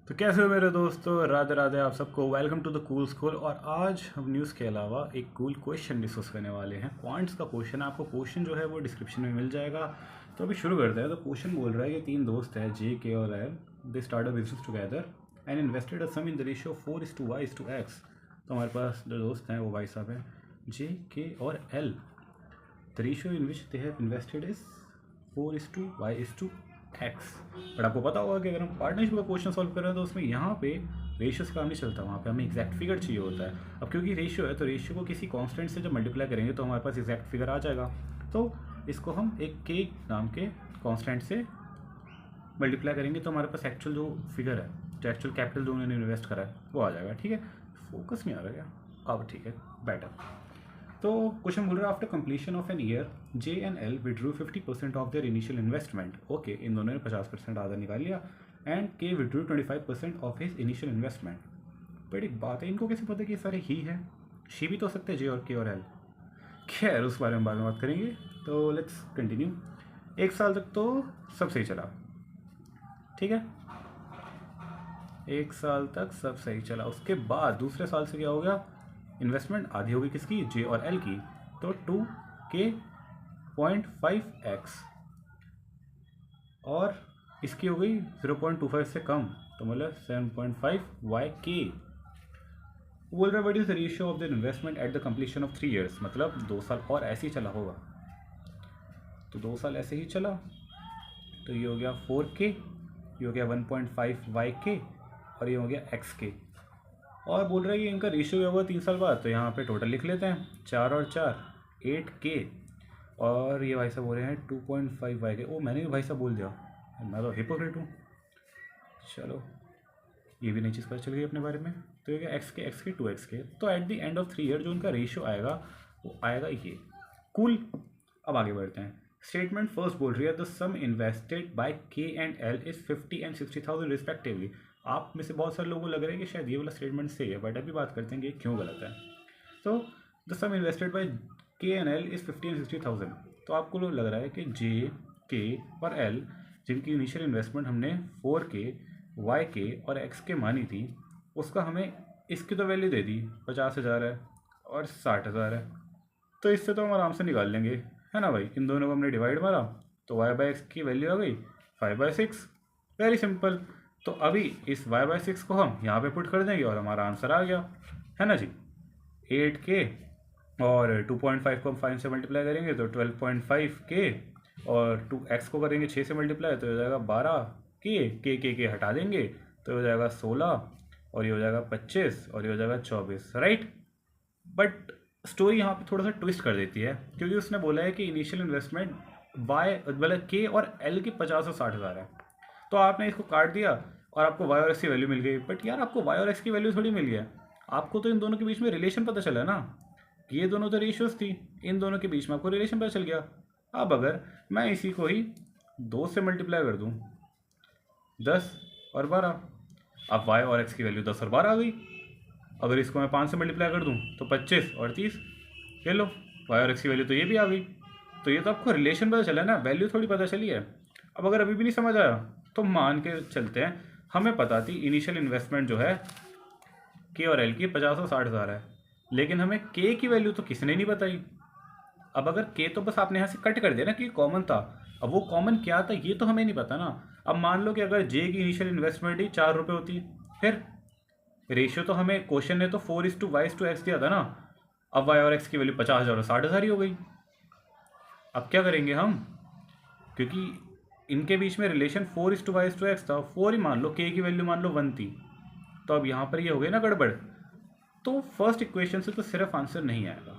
तो कैसे हो मेरे दोस्तों, राधे राधे आप सबको। Welcome to the cool school. और आज हम न्यूज़ के अलावा एक कूल क्वेश्चन डिस्कस करने वाले हैं। क्वांट्स का क्वेश्चन है, आपको क्वेश्चन जो है वो डिस्क्रिप्शन में मिल जाएगा। तो अभी शुरू करते हैं। तो क्वेश्चन बोल रहा है कि तीन दोस्त हैं जे के और L, they start a business together and invested a sum in the ratio 4:y:x। तो हमारे पास जो दोस्त हैं वो भाई साहब हैं जे के और L. The ratio in which they have invested is 4:y:x। But आपको पता होगा कि अगर हम पार्टनरशिप का क्वेश्चन सॉल्व कर रहे हैं तो उसमें यहाँ पे रेशियो से काम नहीं चलता, वहाँ पे हमें एग्जैक्ट फिगर चाहिए होता है। अब क्योंकि रेशियो है तो रेशियो को किसी कांस्टेंट से जब मल्टीप्लाई करेंगे तो हमारे पास एग्जैक्ट फिगर आ जाएगा। तो इसको हम एक के नाम के कांस्टेंट से मल्टीप्लाई करेंगे तो हमारे पास एक्चुअल जो फिगर है, जो एक्चुअल कैपिटल जो उन्होंने इन्वेस्ट करा है वो आ जाएगा। ठीक है, फोकस नहीं आ रहा क्या? अब ठीक है, बेटर। तो क्वेश्चन बोल रहा है after completion of an year J and L withdrew 50% of their initial investment. Okay, इन दोनों ने 50% आधा निकाल लिया। And K withdrew 25% of his initial investment. But एक बात है, इनको कैसे पता कि ये सारे ही है? शी भी तो हो सकते हैं, जे और के और एल। खैर, उस बारे में बाद में बात करेंगे। तो लेट्स कंटिन्यू। एक साल तक तो सब सही चला, ठीक है, एक साल तक सब सही चला। उसके बाद दूसरे साल से क्या हो गया? इन्वेस्टमेंट आधी होगी किसकी? जे और एल की। तो 2k.5x और इसकी हो गई 0.25 से कम, तो मतलब 7.5y_k। बोल रहा है what is the ratio of the investment at the completion of 3 years। मतलब 2 साल और ऐसे ही चला होगा। तो 2 साल ऐसे ही चला तो ये हो गया 4k, ये हो गया 1.5y_k और ये हो गया xk। और बोल रहा है कि इनका रेशियो क्या हुआ 3 साल बाद। तो यहाँ पे टोटल लिख लेते हैं, 4 और 4 8k और ये भाई साहब बोल रहे हैं 2.5y_k। ओ, मैंने भी भाई साहब बोल दिया, मैं तो हिपोक्रेट हूँ। चलो, ये भी नई चीज़ पता चल गई अपने बारे में। तो ये एक्स के 2x के। तो at the end of 3 year जो उनका रेशियो आएगा वो आएगा ये। कूल। अब आगे बढ़ते हैं। स्टेटमेंट फर्स्ट बोल रही है द सम इन्वेस्टेड बाय के and L is 50 and 60,000 respectively. आप में से बहुत सारे लोगों को लग रहा है कि शायद ये वाला स्टेटमेंट सही है, बट अभी बात करते हैं कि क्यों गलत है। तो द सम इन्वेस्टेड बाय के एंड एल इज़ 50 and 60,000। तो आपको लग रहा है कि जे के और एल जिनकी इनिशियल इन्वेस्टमेंट हमने 4k y_k और x_k मानी थी, उसका हमें इसकी तो वैल्यू दे दी 50,000 है और 60,000 है। तो इससे तो हम आराम से निकाल लेंगे, है ना भाई। इन दोनों को हमने डिवाइड मारा तो y/x की वैल्यू आ गई 5/6। Very simple. तो अभी इस y/6 को हम यहाँ पे पुट कर देंगे और हमारा आंसर आ गया, है ना जी। 8k और 2.5 को हम 5 से मल्टीप्लाई करेंगे तो 12.5k और 2x को करेंगे 6 से मल्टीप्लाई तो हो जाएगा 12k। के हटा देंगे तो हो जाएगा 16 और ये हो जाएगा 25 और ये हो जाएगा 24, राइट। बट स्टोरी यहाँ पे थोड़ा सा ट्विस्ट कर देती है, क्योंकि उसने बोला है कि इनिशियल इन्वेस्टमेंट वाई मतलब के और एल की 50 और 60,000 है। तो आपने इसको काट दिया और आपको वाई और एक्स की वैल्यू मिल गई। बट यार, आपको वाई और एक्स की वैल्यू थोड़ी मिली है, आपको तो इन दोनों के बीच में रिलेशन पता चला ना। ये दोनों तो रेशियोज थी, इन दोनों के बीच में आपको रिलेशन पता चल गया। अब अगर मैं इसी को ही 2 से मल्टीप्लाई कर दूँ, 10 और 12, अब वाई और एक्स की वैल्यू 10 और 12 आ गई। अगर इसको मैं 5 से मल्टीप्लाई कर दूँ तो 25 और 30, ये लो वाई और एक्स की वैल्यू तो ये भी आ गई। तो ये तो आपको रिलेशन पता चला ना, वैल्यू थोड़ी पता चली है। अब अगर अभी भी नहीं समझ आया तो मान के चलते हैं हमें पता थी इनिशियल इन्वेस्टमेंट जो है के और एल की 50 और 60,000 है, लेकिन हमें के की वैल्यू तो किसी ने नहीं बताई। अब अगर के तो बस आपने यहाँ से कट कर दिया ना कि कॉमन था, अब वो कॉमन क्या था ये तो हमें नहीं पता ना। अब मान लो कि अगर जे की इनिशियल इन्वेस्टमेंट ही 4 रुपये होती, फिर रेशियो तो हमें क्वेश्चन ने तो 4:y:x दिया था ना। अब वाई और एक्स की वैल्यू 50,000 और 60,000 ही हो गई। अब क्या करेंगे हम, क्योंकि इनके बीच में रिलेशन 4:y:x था, 4 ही मान लो, के की वैल्यू मान लो 1 थी, तो अब यहाँ पर ये हो गई ना गड़बड़। तो फर्स्ट इक्वेशन से तो सिर्फ आंसर नहीं आएगा,